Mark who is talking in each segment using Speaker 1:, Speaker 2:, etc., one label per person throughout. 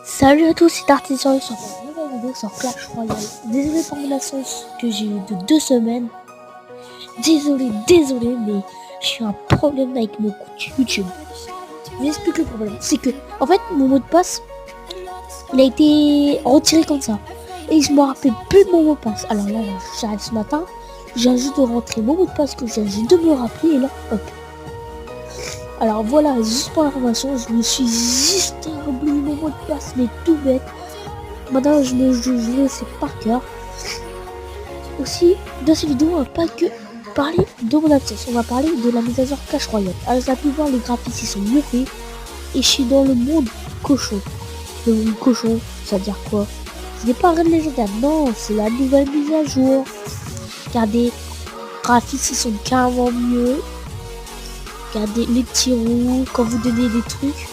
Speaker 1: Salut à tous, c'est Artisan sur une nouvelle vidéo sur Clash Royale. Désolé pour mon absence que j'ai eu de 2 semaines. Désolé, mais j'ai un problème avec mon compte YouTube. Je vous explique le problème. C'est que, en fait, mon mot de passe, il a été retiré comme ça. Et je me rappelle plus de mon mot de passe. Alors là, j'arrive ce matin, j'ai juste de rentrer mon mot de passe que j'ai juste de me rappeler et là, hop. Alors voilà, juste pour l'information, je me suis juste oublié mon mot de passe, mais tout bête. Maintenant, je le sais par cœur. Aussi, dans cette vidéo, on va pas que parler de mon absence, on va parler de la mise à jour Clash Royale. Alors, vous avez pu voir, les graphismes ils sont mieux faits. Et je suis dans le monde cochon. Le monde cochon, ça veut dire quoi? Ce n'est pas un raid légendaire, non, c'est la nouvelle mise à jour. Regardez, les graphismes ils sont carrément mieux. Regardez les petits roues, quand vous donnez des trucs.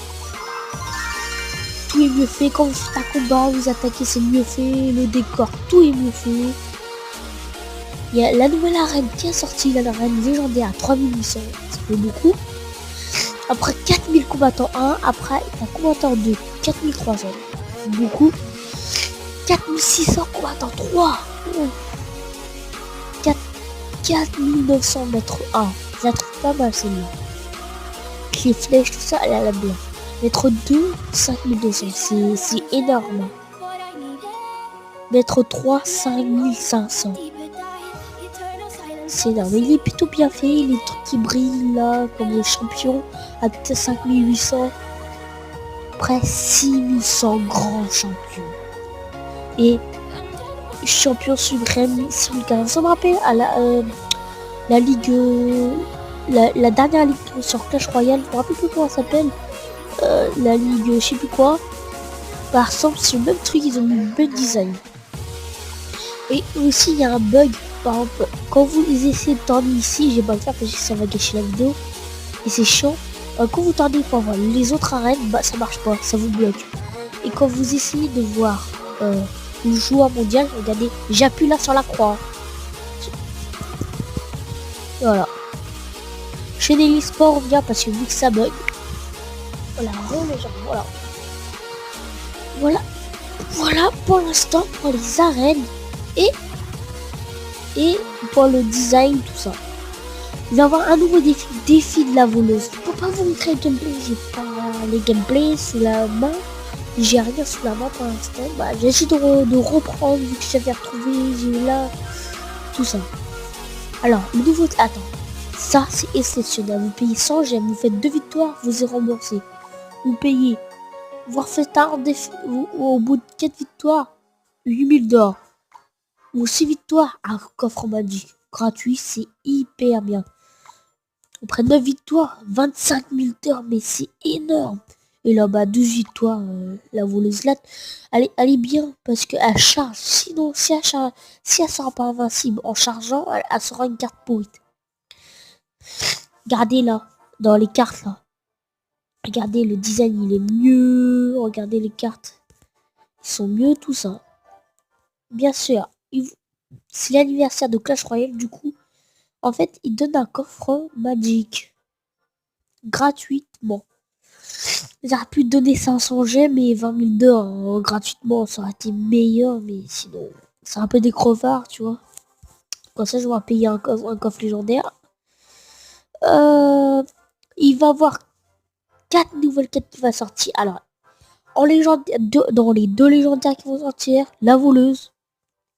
Speaker 1: Tout est mieux fait, quand vous faites un combat, vous attaquez, c'est mieux fait, le décor, tout est mieux fait. Il y a la nouvelle arène qui est sortie, l'arène légendaire à 3800, ça fait beaucoup. Après 4000 combattants 1, après un combattant 2, 4300, beaucoup. 4600 combattants 3, 4900 mètres 1, je la trouve pas mal celle-là. Les flèches, tout ça, elle a la bien. Mètre 2, 5200, c'est énorme. Mètre 3, 5500. C'est énorme. Il est plutôt bien fait, les trucs qui brillent là, comme le champion, à 5800. Près 6100 grands champions. Et champion suprême, 6015. Ça me rappelle à la ligue, la dernière ligue sur Clash Royale, je me rappelle plus comment ça s'appelle. La ligue, je sais plus quoi. Par exemple, c'est le même truc, ils ont mis le même design. Et aussi, il y a un bug. Par exemple, quand vous essayez de tordre ici, j'ai pas le faire parce que ça va gâcher la vidéo. Et c'est chiant. Quand vous tordez pour voir les autres arènes, bah ça marche pas, ça vous bloque. Et quand vous essayez de voir le joueur mondial, regardez, j'appuie là sur la croix. Voilà. Chez les sports, on vient parce que vu que ça bug. Voilà, voilà. Voilà pour l'instant pour les arènes et pour le design, tout ça. Il va y avoir un nouveau défi de la voleuse. Je peux pas vous montrer le gameplay, j'ai pas les gameplays sous la main. J'ai rien sous la main pour l'instant. Bah, j'ai essayé de reprendre vu que j'avais retrouvé, j'ai là, tout ça. Alors, le nouveau... Attends, ça c'est exceptionnel. Vous payez 100 gemmes, vous faites 2 victoires, vous êtes remboursé. Vous payez, vous refaites un défi, au bout de 4 victoires, 8000 d'or. Ou 6 victoires, un coffre magique gratuit, c'est hyper bien. Après 9 victoires, 25 000 d'or, mais c'est énorme. Et là, bah, 12 victoires, la voleuse là, elle est bien parce qu'elle charge. Sinon, si elle sera pas invincible en chargeant, elle sera une carte pourrite. Regardez là, dans les cartes là. Regardez, le design il est mieux. Regardez les cartes. Ils sont mieux, tout ça. Bien sûr, c'est l'anniversaire de Clash Royale, du coup. En fait, il donne un coffre magique. Gratuitement. J'aurais pu donner 500 gemmes et 20 000 d'or gratuitement. Ça aurait été meilleur, mais sinon, c'est un peu des crevards, tu vois. Comme ça, je vais payer un coffre légendaire. Il va y avoir 4 nouvelles quêtes qui vont sortir. Alors, dans les 2 légendaires qui vont sortir, la voleuse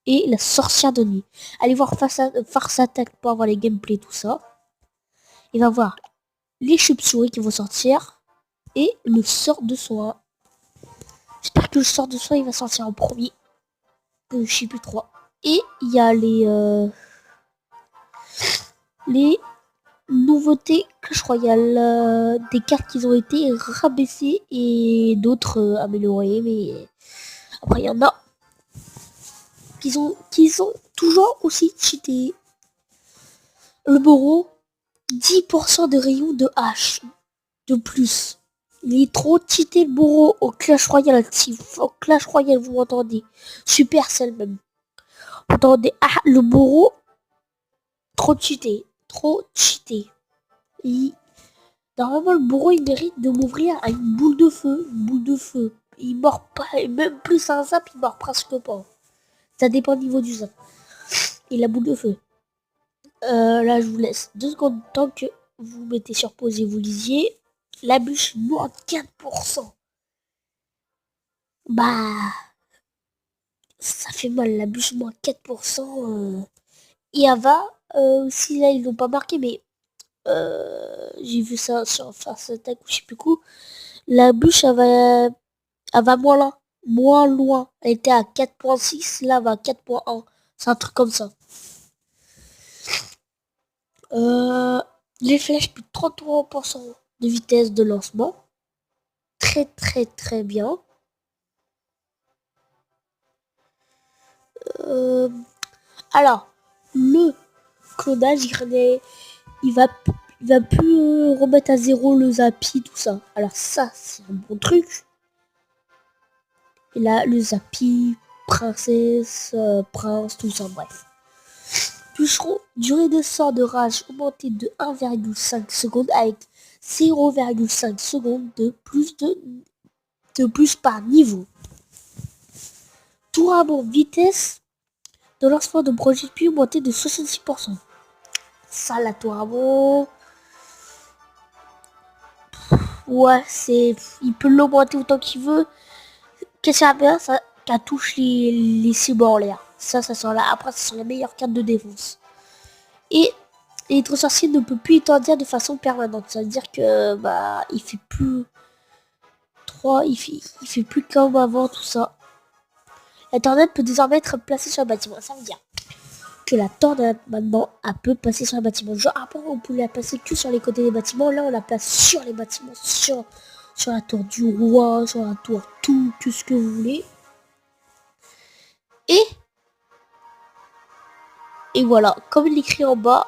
Speaker 1: et la sorcière de nuit. Allez voir Farce Attack pour avoir les gameplays, tout ça. Il va y avoir les chauves-souris qui vont sortir et le sort de soin. J'espère que le sort de soin il va sortir en premier. Je sais plus trop. Et il y a les nouveautés Clash Royale, des cartes qui ont été rabaissées et d'autres améliorées, mais après il y en a qui sont toujours aussi cheatés. Le Boro, 10% de rayon de hache de plus. Il est trop cheaté le Boro au Clash Royale. Si au Clash Royale vous m'entendez, Supercell même. Vous entendez, ah le Boro, trop cheaté. Normalement le Boro il mérite de m'ouvrir à une boule de feu. il mord pas, et même plus un zap, il mord presque pas. Ça dépend du niveau du zap. Et la boule de feu. Là, je vous laisse 2 secondes tant que vous mettez sur pause et vous lisiez. La bûche moins 4%. Bah, ça fait mal, la bûche moins 4%. Et Ava, aussi là, ils l'ont pas marqué, mais j'ai vu ça sur First Attack ou je sais plus quoi. La bûche, elle va moins loin. Moins loin. Elle était à 4.6, là, elle va à 4.1. C'est un truc comme ça. Les flèches, plus de 33% de vitesse de lancement. Très très très bien. Euh, alors, le clonage, il va, il va plus remettre à zéro le Zappy, tout ça. Alors ça, c'est un bon truc. Et là, le Zappy, princesse, prince, tout ça, bref. Bûcheron, durée de sort de rage augmentée de 1,5 secondes avec 0,5 secondes de plus par niveau. Tour à bon, vitesse de lancement de projectile augmentée de 66%. Ça, la tour à bon. Ouais, il peut l'augmenter autant qu'il veut. Qu'est-ce qu'il y a bien, ça, qu'elle touche les cibles en l'air. Ça sent là. Après, ça sent la meilleure carte de défense. Et l'électro sorcier ne peut plus étendir de façon permanente. Ça veut dire que, bah, il fait plus 3, il fait plus comme avant, tout ça. La tornade peut désormais être placée sur le bâtiment. Ça veut dire que la tornade, maintenant, elle peut passer sur le bâtiment. Genre, avant, on pouvait la placer que sur les côtés des bâtiments. Là, on la place sur les bâtiments, sur la tour du roi, sur la tour tout ce que vous voulez. Et voilà, comme il écrit en bas,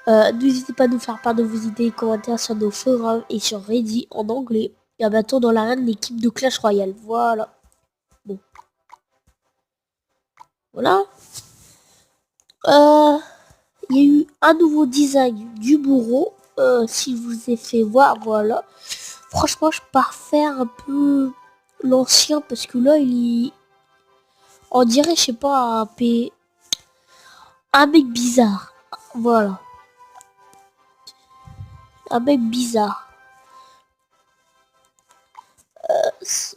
Speaker 1: n'hésitez pas à nous faire part de vos idées et commentaires sur nos forums et sur Reddit en anglais. Et à bientôt dans l'arène l'équipe de Clash Royale. Voilà. Bon. Voilà. Il y a eu un nouveau design du bourreau. Si je vous ai fait voir, voilà. Franchement, je pars faire un peu l'ancien parce que là, on dirait, je sais pas, un mec bizarre. Voilà. Un mec bizarre.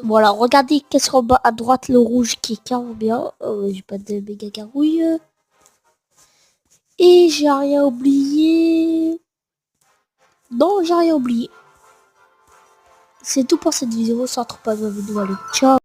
Speaker 1: Voilà, regardez qu'est-ce qu'on bas à droite, le rouge qui est carrément bien. J'ai pas de méga carouille. Et j'ai rien oublié. Non, j'ai rien oublié. C'est tout pour cette vidéo. On se retrouve pas dans la vidéo. Allez, ciao.